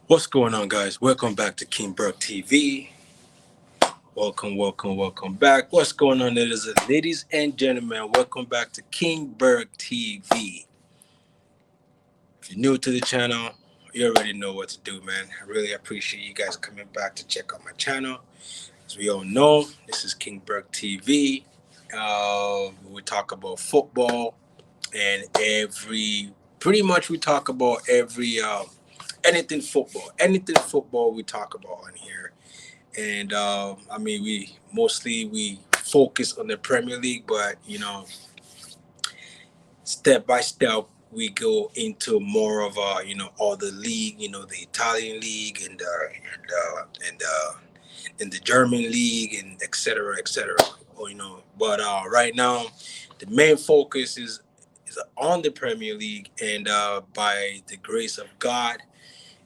What's going on, guys? Welcome back to Kingberg TV. Welcome back. What's going on, ladies and gentlemen? Welcome back to Kingberg TV. If you're new to the channel, you already know what to do, man. I really appreciate you guys coming back to check out my channel. As we all know, this is Kingberg TV. We talk about football and pretty much we talk about anything football we talk about on here. And we focus on the Premier League, but step by step we go into more of all the league, the Italian league and the German league and et cetera. But right now the main focus is on the Premier League, and by the grace of God,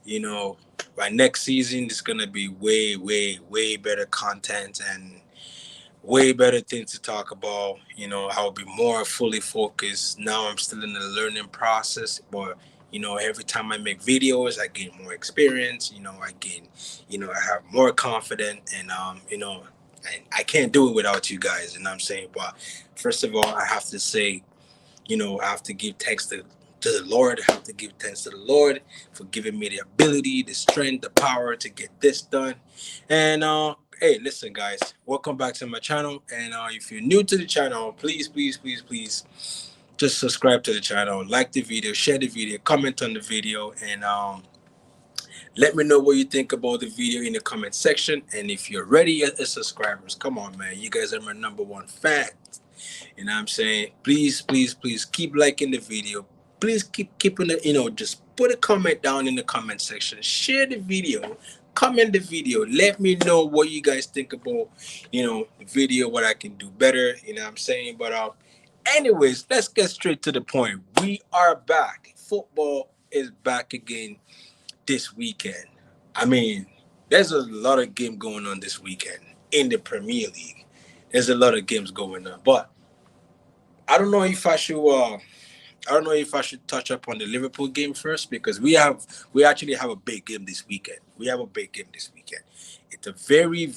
you know, by next season it's gonna be way better content and way better things to talk about. I'll be more fully focused. Now I'm still in the learning process, but every time I make videos, I gain more experience. I have more confidence, and I can't do it without you guys. And I'm saying, but first of all, I have to say, I have to give thanks to the Lord. I have to give thanks to the Lord for giving me the ability, the strength, the power to get this done. And hey, listen, guys, welcome back to my channel. And if you're new to the channel, please just subscribe to the channel, like the video, share the video, comment on the video, and let me know what you think about the video in the comment section. And if you're already a subscribers, come on, man, you guys are my number one fan. And I'm saying, please keep liking the video. Please keep keeping it, just put a comment down in the comment section. Share the video, comment the video. Let me know what you guys think about, the video, what I can do better. I'm saying? But anyways, let's get straight to the point. We are back. Football is back again this weekend. I mean, there's a lot of game going on this weekend in the Premier League. There's a lot of games going on, but I don't know if I should. I don't know if I should touch up on the Liverpool game first, because we actually have a big game this weekend. We have a big game this weekend. It's a very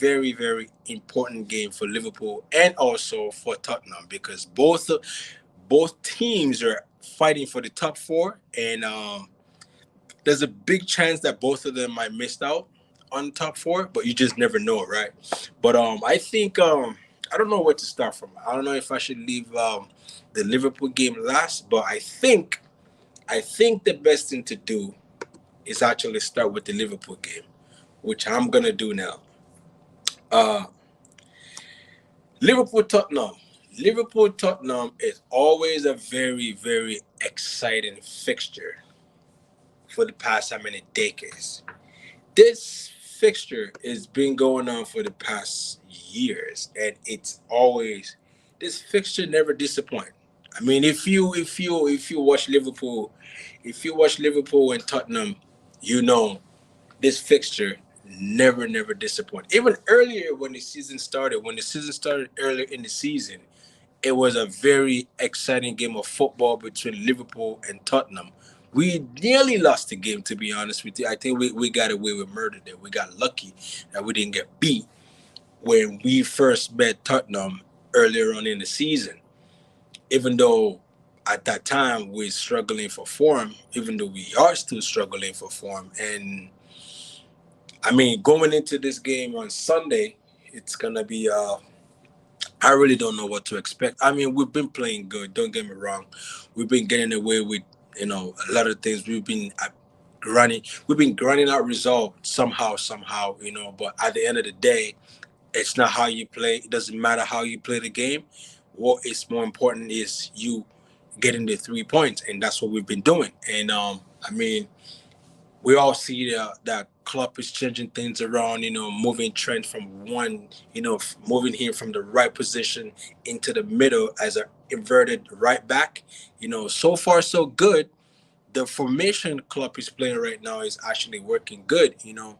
important game for Liverpool and also for Tottenham, because both teams are fighting for the top four, and there's a big chance that both of them might miss out on top four, but you just never know, right? But I think I don't know where to start from. I don't know if I should leave the Liverpool game last, but I think the best thing to do is actually start with the Liverpool game, which I'm gonna do now. Uh, Liverpool Tottenham. Liverpool Tottenham is always a very exciting fixture for the past how many decades. This fixture has been going on for the past years, and it's always this fixture never disappoints. I mean, if you watch Liverpool and Tottenham, you know this fixture never disappoint. Even earlier when the season started earlier in the season, it was a very exciting game of football between Liverpool and Tottenham. We nearly lost the game, to be honest with you. I think we got away with murder there. We got lucky that we didn't get beat when we first met Tottenham earlier on in the season. Even though at that time we're struggling for form, even though we are still struggling for form. And I mean, going into this game on Sunday, it's gonna be I really don't know what to expect. I mean, we've been playing good. Don't get me wrong. We've been getting away with a lot of things. We've been grinding out results somehow. But at the end of the day, it's not how you play. It doesn't matter how you play the game. What is more important is you getting the 3 points, and that's what we've been doing. And I mean, we all see that Klopp is changing things around, moving Trent from moving him from the right position into the middle as an inverted right back. So far so good. The formation Klopp is playing right now is actually working good. I'm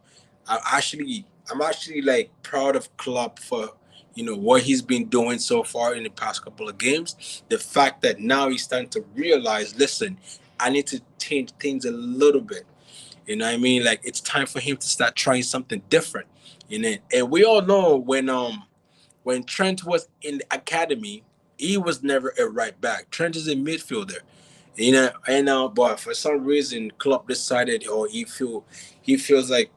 actually like proud of Klopp for what he's been doing so far in the past couple of games. The fact that now he's starting to realize, listen, I need to change things a little bit. You know what I mean? Like it's time for him to start trying something different. You know, and we all know when Trent was in the academy, he was never a right back. Trent is a midfielder. You know, and but for some reason, Klopp decided, or he feels like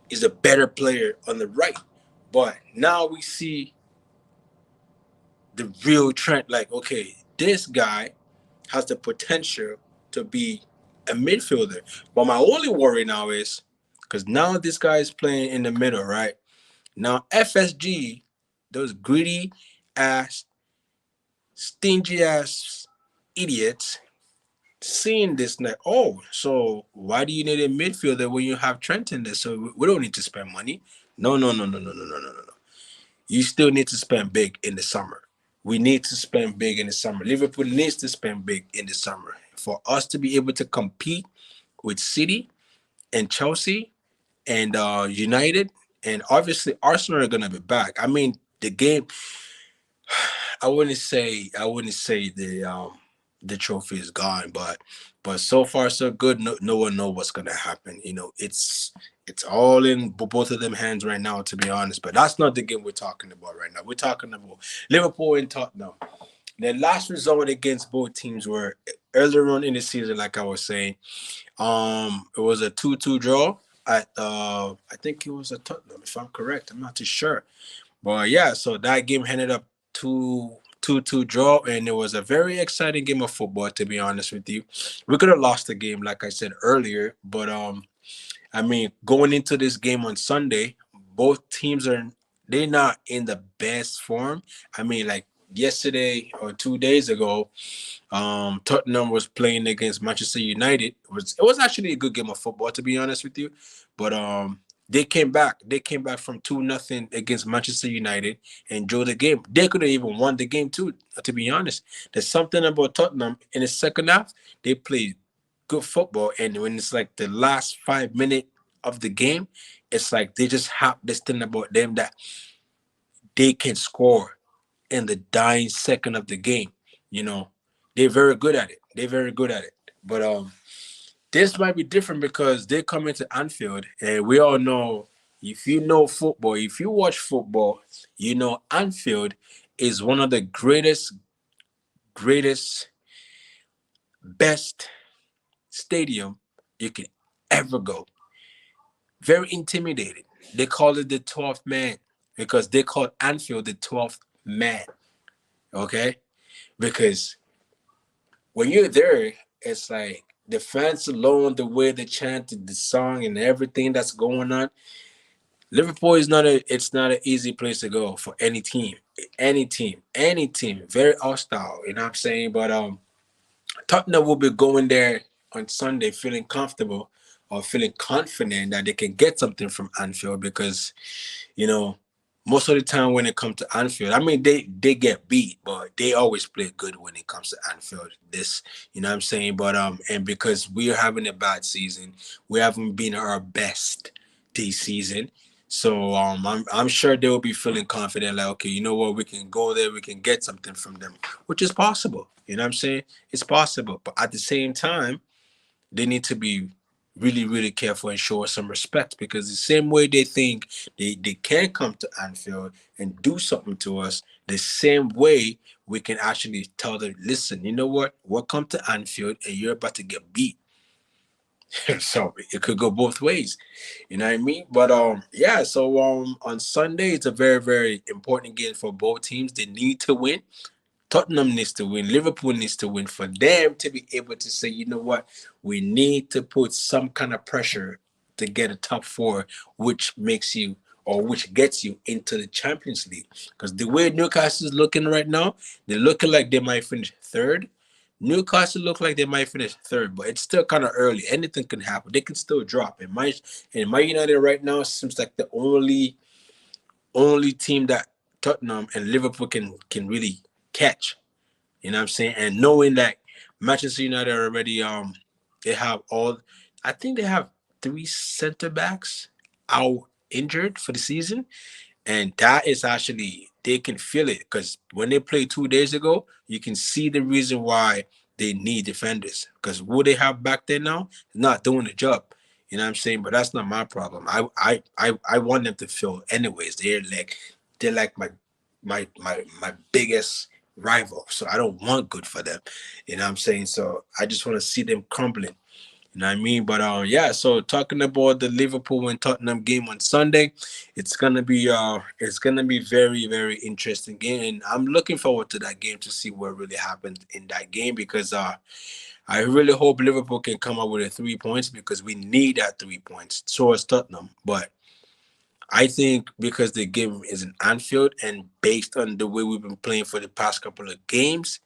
he's a better player on the right. But now we see the real Trent. Like, okay, this guy has the potential to be a midfielder. But my only worry now is because now this guy is playing in the middle, right? Now FSG, those greedy ass, stingy ass idiots, seeing this like, oh, so why do you need a midfielder when you have Trent in there? So we don't need to spend money. No, no, no, no, no, no, no, no, no. You still need to spend big in the summer. We need to spend big in the summer. Liverpool needs to spend big in the summer for us to be able to compete with City and Chelsea and United, and obviously Arsenal are gonna be back. I mean, the game. I wouldn't say the trophy is gone, but so far so good. No one know what's gonna happen. You know, it's all in both of them hands right now, to be honest. But that's not the game we're talking about right now. We're talking about Liverpool and Tottenham. The last result against both teams were earlier on in the season, like I was saying. It was a 2-2 draw at I think it was a Tottenham, if I'm correct. I'm not too sure. But yeah, so that game ended up 2-2 draw, and it was a very exciting game of football, to be honest with you. We could have lost the game, like I said earlier, but I mean, going into this game on Sunday, both teams are they're not in the best form. I mean, like yesterday or 2 days ago, Tottenham was playing against Manchester United. It was actually a good game of football, to be honest with you. But they came back. They came back from 2-0 against Manchester United and drew the game. They could have even won the game too, to be honest. There's something about Tottenham in the second half. They played good football, and when it's like the last 5 minutes of the game, it's like they just have this thing about them that they can score in the dying second of the game. You know, they're very good at it. They're very good at it. But this might be different because they come into Anfield, and we all know if you know football, if you watch football, you know Anfield is one of the greatest, best stadium you can ever go. Very intimidating. They call it the 12th man because they call Anfield the 12th man. Okay, because when you're there, it's like the fans alone, the way they chanted the song and everything that's going on. Liverpool is not a it's not an easy place to go for any team. Any team. Very hostile, you know what I'm saying? But Tottenham will be going there on Sunday feeling comfortable or feeling confident that they can get something from Anfield because you know, most of the time when it comes to Anfield, I mean they get beat, but they always play good when it comes to Anfield. This, you know what I'm saying? But and because we're having a bad season, we haven't been our best this season. So I'm sure they will be feeling confident, like, okay, you know what, we can go there, we can get something from them, which is possible. You know what I'm saying? It's possible. But at the same time, they need to be really, really careful and show us some respect because the same way they think they can come to Anfield and do something to us, the same way we can actually tell them, listen, you know what? Welcome to Anfield and you're about to get beat. So it could go both ways. You know what I mean? But yeah, so on Sunday it's a very, very important game for both teams. They need to win. Tottenham needs to win. Liverpool needs to win for them to be able to say, you know what, we need to put some kind of pressure to get a top four, which makes you or which gets you into the Champions League. Because the way Newcastle is looking right now, they're looking like they might finish third. Newcastle look like they might finish third, but it's still kind of early. Anything can happen. They can still drop. My United right now seems like the only team that Tottenham and Liverpool can really catch. You know what I'm saying? And knowing that Manchester United already they have all I think they have three center backs out injured for the season. And that is actually they can feel it because when they played 2 days ago, you can see the reason why they need defenders. Because what they have back there now is not doing the job. You know what I'm saying? But that's not my problem. I want them to feel anyways. They're like my biggest rival. So I don't want good for them. You know what I'm saying? So I just want to see them crumbling. You know what I mean? But yeah, so talking about the Liverpool and Tottenham game on Sunday, it's gonna be very, very interesting game. And I'm looking forward to that game to see what really happens in that game because I really hope Liverpool can come up with a 3 points because we need that 3 points. So is Tottenham. But I think because the game is in Anfield and based on the way we've been playing for the past couple of games,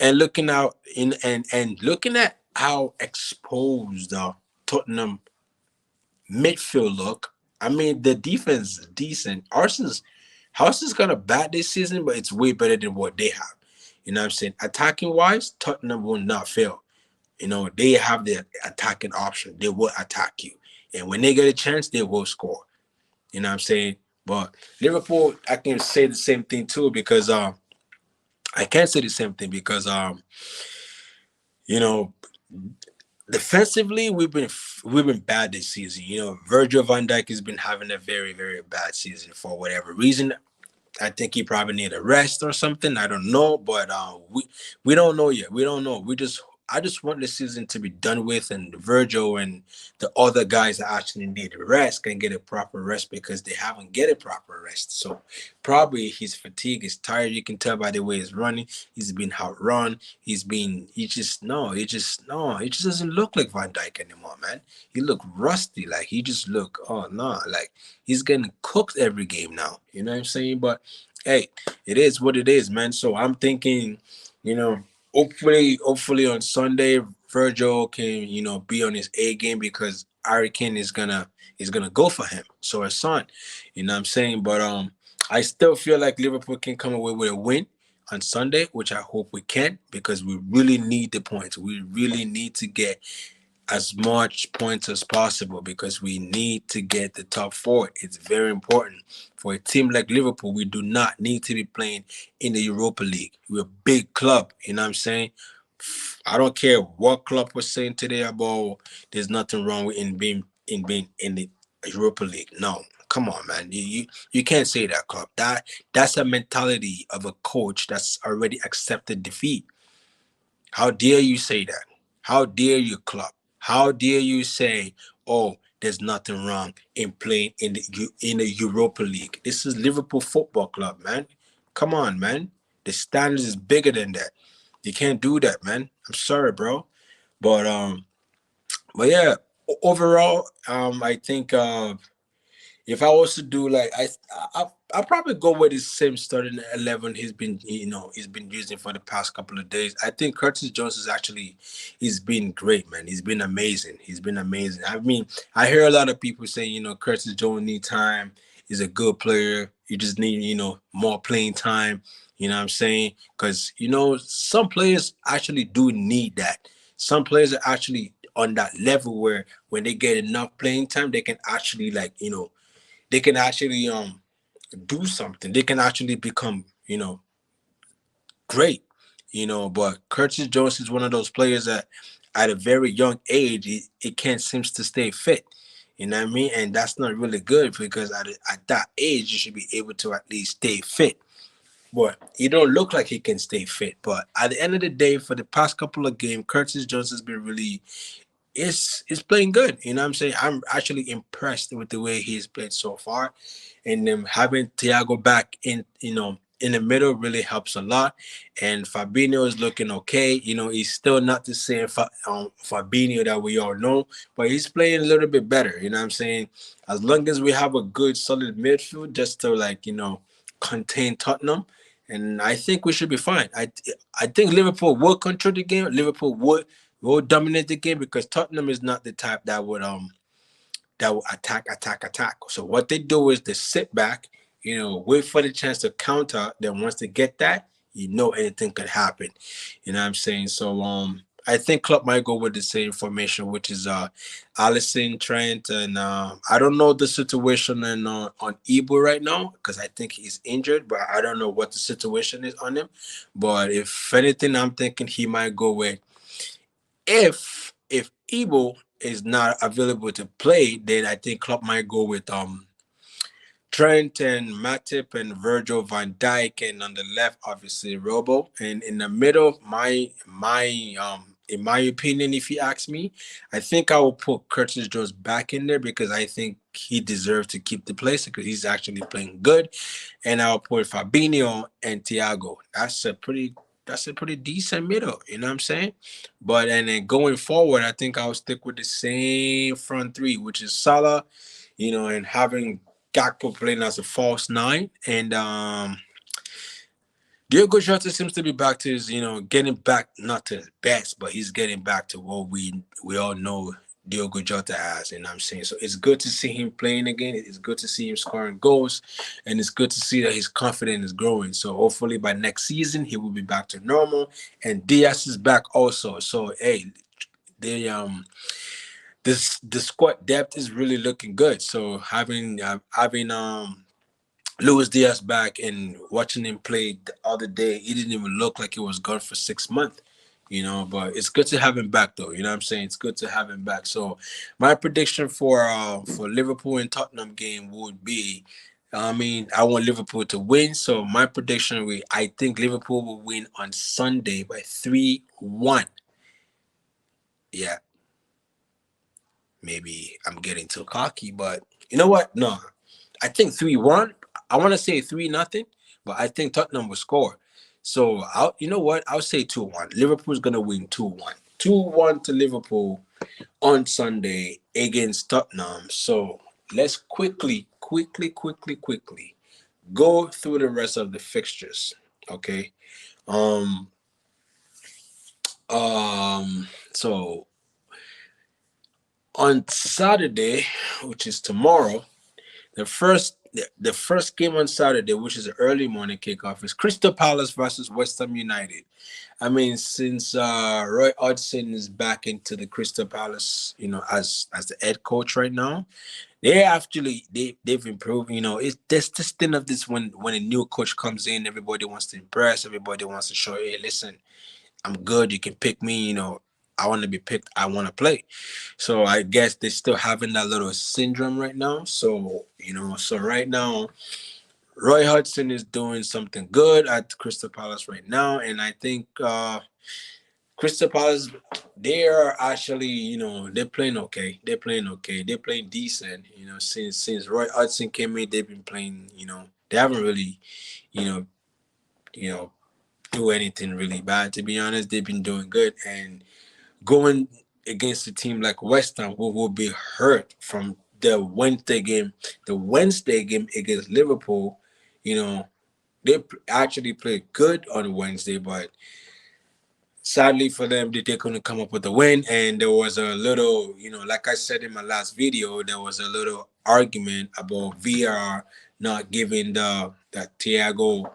and looking out in and looking at how exposed Tottenham midfield look. I mean, the defense is decent. Arsenal's kind of bad this season, but it's way better than what they have. You know what I'm saying? Attacking wise, Tottenham will not fail. You know, they have the attacking option. They will attack you. And when they get a chance, they will score. You know what I'm saying? But Liverpool, I can say the same thing too because I can't say the same thing because you know, defensively we've been bad this season. You know, Virgil van Dijk has been having a very, very bad season for whatever reason. I think he probably need a rest or something. I don't know, but we don't know yet. We don't know. I just want the season to be done with, and Virgil and the other guys that actually need a rest can get a proper rest because they haven't get a proper rest. So probably he's fatigued, he's tired. You can tell by the way he's running. He's been outrun. He just no, he just no, he just doesn't look like Van Dyke anymore, man. He look rusty. Like he just look oh no, like he's getting cooked every game now. You know what I'm saying? But hey, it is what it is, man. So I'm thinking, you know, hopefully on Sunday, Virgil can, be on his A game because Hurricane is gonna go for him. So his son, you know what I'm saying? But I still feel like Liverpool can come away with a win on Sunday, which I hope we can because we really need the points. We really need to get as much points as possible because we need to get the top four. It's very important. For a team like Liverpool, we do not need to be playing in the Europa League. We're a big club, you know what I'm saying? I don't care what club was saying today about there's nothing wrong with in being in the Europa League. No. Come on, man. You can't say that, club. That's a mentality of a coach that's already accepted defeat. How dare you say that? How dare you, club? How dare you say, "Oh, there's nothing wrong in playing in the Europa League"? This is Liverpool Football Club, man. Come on, man. The standards is bigger than that. You can't do that, man. I'm sorry, bro. But but yeah. Overall, I think if I was to do like I'll probably go with the same starting 11 he's been using for the past couple of days. I think Curtis Jones is actually he's been great, man. He's been amazing. He's been amazing. I mean, I hear a lot of people saying Curtis Jones need time. He's a good player. You just need more playing time. You know what I'm saying? Because some players actually do need that. Some players are actually on that level where when they get enough playing time, they can actually they can actually do something. They can actually become great. But Curtis Jones is one of those players that at a very young age it can't seems to stay fit. You know what I mean? And that's not really good because at that age you should be able to at least stay fit. But he don't look like he can stay fit. But at the end of the day, for the past couple of games, Curtis Jones has been really is playing good. You know what I'm saying? I'm actually impressed with the way he's played so far. And having Thiago back in the middle really helps a lot. And Fabinho is looking okay. He's still not the same Fabinho that we all know, but he's playing a little bit better. You know what I'm saying? As long as we have a good solid midfield just to contain Tottenham, and I think we should be fine. I think Liverpool will control the game. Liverpool will dominate the game because Tottenham is not the type that will attack. So what they do is they sit back, wait for the chance to counter. Then once they get that, anything could happen. You know what I'm saying? So I think Klopp might go with the same formation, which is Allison, Trent, and I don't know the situation on Ebo right now because I think he's injured, but I don't know what the situation is on him. But if anything, I'm thinking he might go with if Ebo is not available to play, then I think Klopp might go with Trent and Matip and Virgil van Dijk, and on the left, obviously Robo, and in the middle, in my opinion, if you ask me, I think I will put Curtis Jones back in there because I think he deserves to keep the place because he's actually playing good, and I'll put Fabinho and Thiago. That's a pretty decent middle, you know what I'm saying? But and then going forward, I think I'll stick with the same front three, which is Salah, and having Gakpo playing as a false nine, and Diogo Jota seems to be back to his, getting back not to his best, but he's getting back to what we all know Diogo Jota has, and I'm saying so. It's good to see him playing again. It's good to see him scoring goals, and it's good to see that his confidence is growing. So hopefully by next season he will be back to normal, and Diaz is back also. So hey, they this the squad depth is really looking good. So having Luis Diaz back and watching him play the other day, he didn't even look like he was gone for 6 months. But it's good to have him back though. You know what I'm saying? It's good to have him back. So my prediction for Liverpool and Tottenham game would be, I mean, I want Liverpool to win. So my prediction I think Liverpool will win on Sunday by 3-1. Yeah, maybe I'm getting too cocky, but you know what? No, I think 3-1. I want to say 3-0, but I think Tottenham will score. So you know what? I'll say 2-1. Liverpool's gonna win 2-1. 2-1 to Liverpool on Sunday against Tottenham. So let's quickly go through the rest of the fixtures. Okay. Um. So on Saturday, which is tomorrow, the first game on Saturday, which is an early morning kickoff, is Crystal Palace versus West Ham United. I mean, since Roy Hodgson is back into the Crystal Palace, as the head coach right now, they've improved. It's this thing of this when a new coach comes in, everybody wants to impress, everybody wants to show, hey, listen, I'm good. You can pick me. I want to be picked. I want to play. So I guess they're still having that little syndrome right now. So right now, Roy Hudson is doing something good at Crystal Palace right now, and I think Crystal Palace, they are actually, they're playing okay. They're playing okay. They're playing decent. Since Roy Hudson came in, they've been playing. They haven't really, you know, you know, do anything really bad. To be honest, they've been doing good, and going against a team like West Ham, who will be hurt from the Wednesday game against Liverpool, you know, they actually played good on Wednesday, but sadly for them, they couldn't come up with a win. And there was a little, like I said in my last video, there was a little argument about VR not giving the that Thiago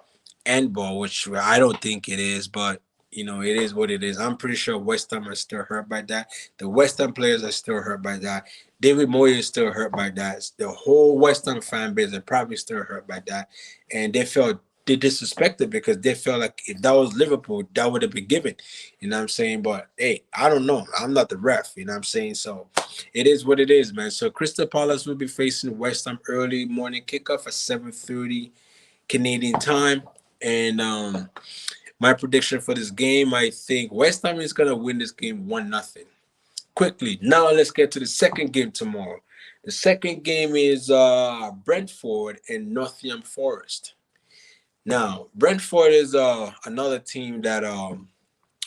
end ball, which I don't think it is, but it is what it is. I'm pretty sure West Ham are still hurt by that. The West Ham players are still hurt by that. David Moyes is still hurt by that. The whole West Ham fan base are probably still hurt by that. And they disrespected because they felt like if that was Liverpool, that would have been given. You know what I'm saying? But hey, I don't know. I'm not the ref. You know what I'm saying? So it is what it is, man. So Crystal Palace will be facing West Ham early morning kickoff at 7:30 Canadian time. And my prediction for this game, I think West Ham is gonna win this game 1-0. Quickly, now let's get to the second game tomorrow. The second game is Brentford and Nottingham Forest. Now, Brentford is another team that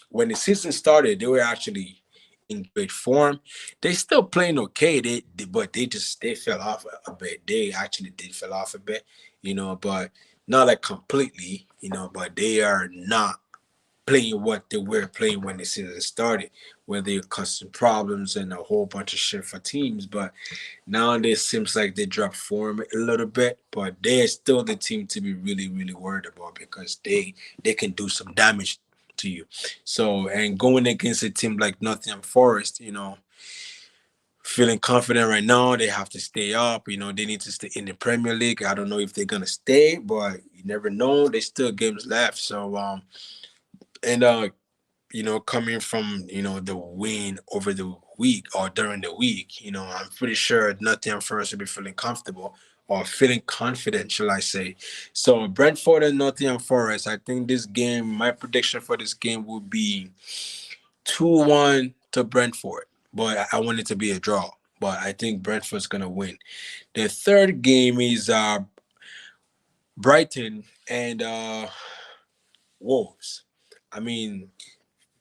when the season started, they were actually in great form. They still playing okay. But they fell off a bit. They actually did fell off a bit, but not like completely, but they are not playing what they were playing when the season started, where they causing problems and a whole bunch of shit for teams. But nowadays seems like they dropped form a little bit, but they're still the team to be really, really worried about because they can do some damage to you. So and going against a team like Nottingham Forest, feeling confident right now. They have to stay up. They need to stay in the Premier League. I don't know if they're gonna stay, but you never know. There's still games left. So and coming from the win over the week or during the week, I'm pretty sure Nottingham Forest will be feeling comfortable or feeling confident, shall I say. So Brentford and Nottingham Forest, I think this game, my prediction for this game would be 2-1 to Brentford. But I want it to be a draw. But I think Brentford's gonna win. The third game is Brighton and Wolves. I mean,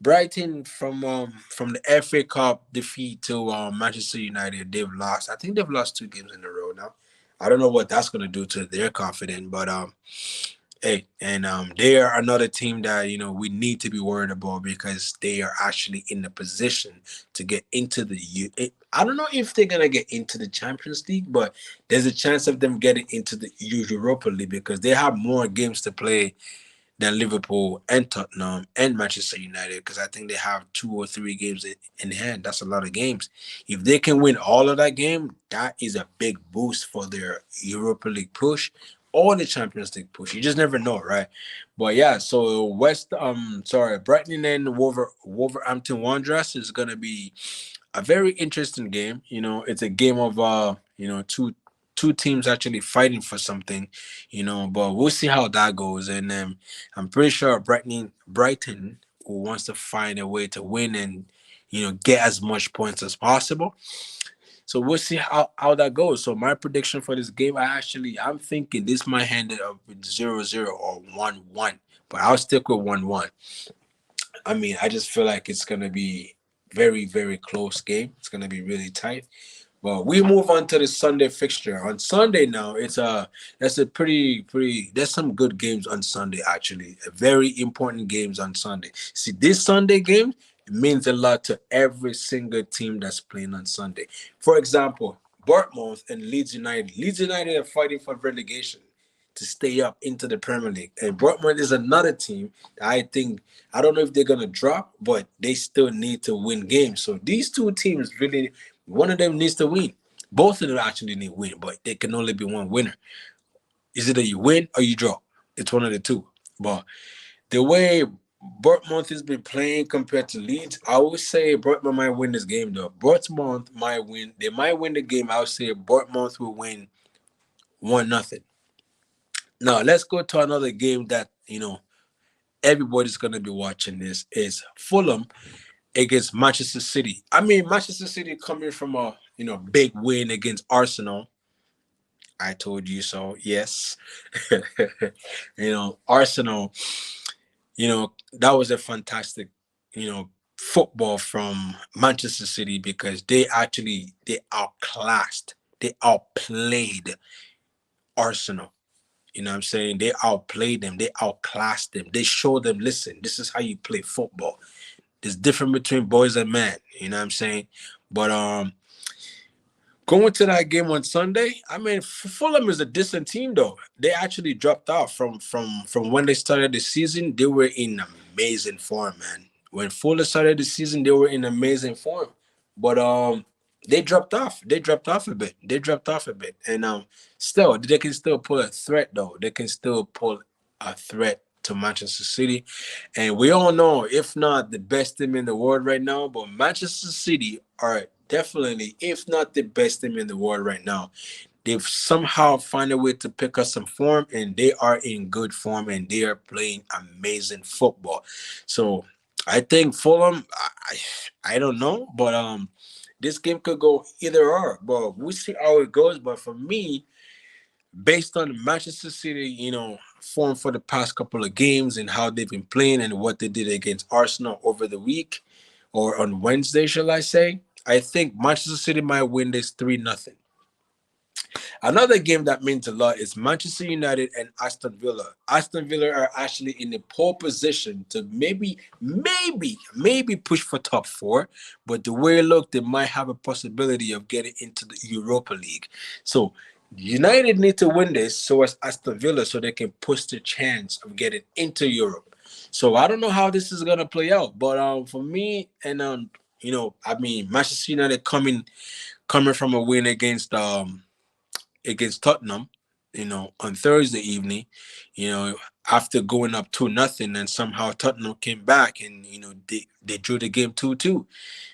Brighton from the FA Cup defeat to Manchester United, they've lost. I think they've lost 2 games in a row now. I don't know what that's gonna do to their confidence, but hey, and they are another team that we need to be worried about because they are actually in the position to get into the. I don't know if they're gonna get into the Champions League, but there's a chance of them getting into the Europa League because they have more games to play than Liverpool and Tottenham and Manchester United because I think they have 2 or 3 games in hand. That's a lot of games. If they can win all of that game, that is a big boost for their Europa League push or the Champions League push. You just never know, right? But yeah, so Brighton and Wolverhampton Wanderers is gonna be a very interesting game. It's a game of two teams actually fighting for something, but we'll see how that goes. And I'm pretty sure Brighton who wants to find a way to win and get as much points as possible. So we'll see how that goes. So my prediction for this game, I'm thinking this might end up with 0-0 or 1-1, but I'll stick with 1-1. I mean, I just feel like it's gonna be very, very close game. It's gonna be really tight. Well, we move on to the Sunday fixture. On Sunday now, that's a pretty. There's some good games on Sunday actually. Very important games on Sunday. See, this Sunday game means a lot to every single team that's playing on Sunday. For example, Bournemouth and Leeds United. Leeds United are fighting for relegation to stay up into the Premier League. And Bournemouth is another team that I don't know if they're gonna drop, but they still need to win games. So these two teams really, one of them needs to win. Both of them actually need to win, but there can only be one winner. Is either you win or you draw. It's one of the two. But the way Bournemouth has been playing compared to Leeds, I would say Bournemouth might win this game though. Bournemouth might win. They might win the game. I would say Bournemouth will win 1-0. Now let's go to another game that everybody's gonna be watching. This is Fulham against Manchester City. I mean, Manchester City coming from a big win against Arsenal. I told you so. Yes, Arsenal. That was a fantastic football from Manchester City because they outclassed, they outplayed Arsenal. You know what I'm saying? They outplayed them. They outclassed them. They showed them, listen, this is how you play football. There's difference between boys and men. You know what I'm saying? But going to that game on Sunday, I mean, Fulham is a decent team though. They actually dropped off from when they started the season. They were in amazing form, man. When Fulham started the season, they were in amazing form. But they dropped off. They dropped off a bit. They dropped off a bit. And still they can still pull a threat though. They can still pull a threat to Manchester City. And we all know, if not the best team in the world right now, but Manchester City are definitely, if not the best team in the world right now. They've somehow found a way to pick up some form, and they are in good form, and they are playing amazing football. So I think Fulham, I don't know, but this game could go either or. But we'll see how it goes. But for me, based on Manchester City, form for the past couple of games and how they've been playing and what they did against Arsenal over the week or on Wednesday, shall I say? I think Manchester City might win this 3-0. Another game that means a lot is Manchester United and Aston Villa. Aston Villa are actually in the pole position to maybe push for top four, but the way it look, they might have a possibility of getting into the Europa League. So United need to win this so as Aston Villa so they can push the chance of getting into Europe. So I don't know how this is gonna play out, but for me and I mean Manchester United coming from a win against Tottenham, on Thursday evening. You know, after going up 2-0, and somehow Tottenham came back and they drew the game 2-2.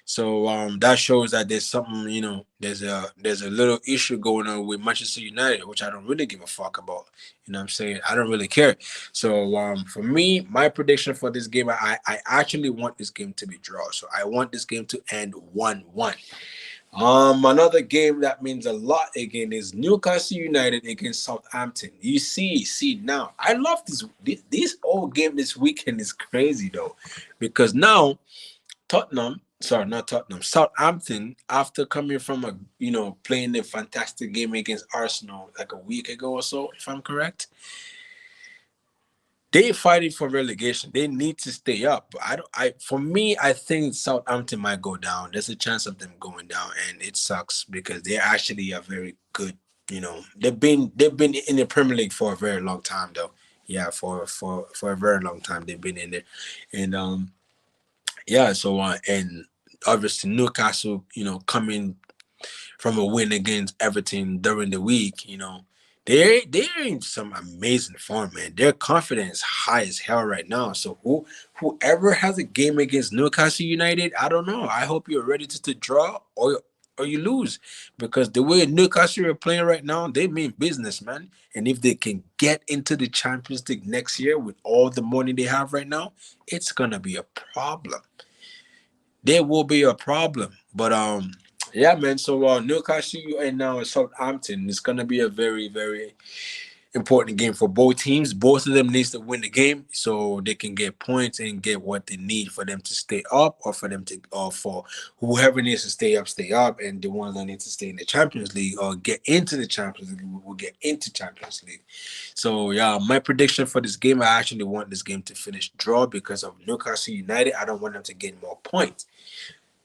So that shows that there's something, there's a little issue going on with Manchester United, which I don't really give a fuck about. You know what I'm saying? I don't really care. So for me, my prediction for this game, I actually want this game to be draw. So I want this game to end 1-1. Another game that means a lot again is Newcastle United against Southampton. You see now. I love this whole game this weekend is crazy though, because now Tottenham, sorry, not Tottenham, Southampton, after coming from playing a fantastic game against Arsenal like a week ago or so, if I'm correct, they fighting for relegation. They need to stay up. But for me, I think Southampton might go down. There's a chance of them going down, and it sucks because they're actually a very good. They've been in the Premier League for a very long time though. Yeah, for a very long time they've been in there, and yeah. So and obviously Newcastle, coming from a win against Everton during the week, they're in some amazing form, man. Their confidence high as hell right now. So whoever has a game against Newcastle United, I don't know. I hope you're ready to draw or you lose, because the way Newcastle are playing right now, they mean business, man. And if they can get into the Champions League next year with all the money they have right now, it's gonna be a problem. There will be a problem. But yeah, man. So Newcastle and now Southampton is gonna be a very, very important game for both teams. Both of them needs to win the game so they can get points and get what they need for them to stay up, or for them to, or for whoever needs to stay up, and the ones that need to stay in the Champions League or get into the Champions League will get into Champions League. So yeah, my prediction for this game, I actually want this game to finish draw because of Newcastle United. I don't want them to get more points,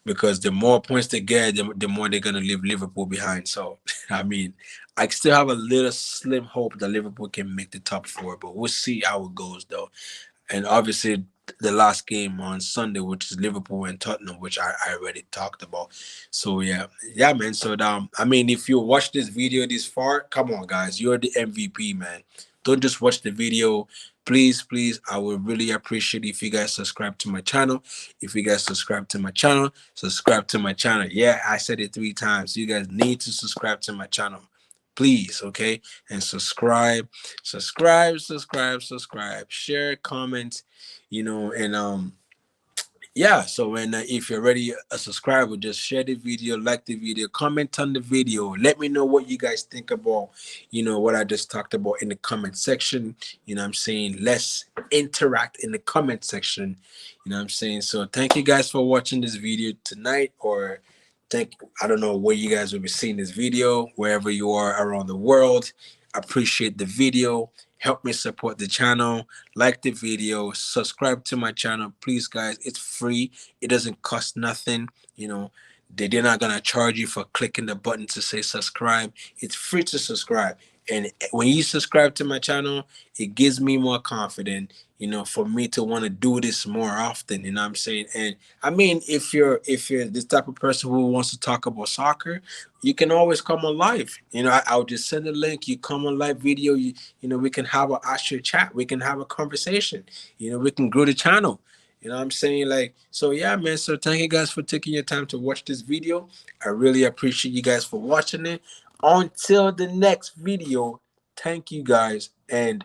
because the more points they get, the more they're gonna leave Liverpool behind. So, I mean, I still have a little slim hope that Liverpool can make the top four, but we'll see how it goes, though. And obviously, the last game on Sunday, which is Liverpool and Tottenham, which I already talked about. So yeah, man. So I mean, if you watch this video this far, come on, guys, you're the MVP, man. Don't just watch the video. Please, I would really appreciate if you guys subscribe to my channel. If you guys subscribe to my channel, subscribe to my channel. Yeah, I said it 3 times. You guys need to subscribe to my channel. Please, okay? And subscribe, share, comment, and yeah. So when if you're already a subscriber, just share the video, like the video, comment on the video, let me know what you guys think about what I just talked about in the comment section. I'm saying, let's interact in the comment section. I'm saying. So thank you guys for watching this video tonight, or I don't know where you guys will be seeing this video, wherever you are around the world. Appreciate the video. Help me support the channel. Like the video. Subscribe to my channel. Please, guys. It's free. It doesn't cost nothing. They're not gonna charge you for clicking the button to say subscribe. It's free to subscribe. And when you subscribe to my channel, it gives me more confidence, for me to want to do this more often. You know what I'm saying? And I mean, if you're this type of person who wants to talk about soccer, you can always come on live. I'll just send a link. You come on live video. We can have an actual chat. We can have a conversation. We can grow the channel. You know what I'm saying? Like, so yeah, man. So thank you guys for taking your time to watch this video. I really appreciate you guys for watching it. Until the next video, thank you guys and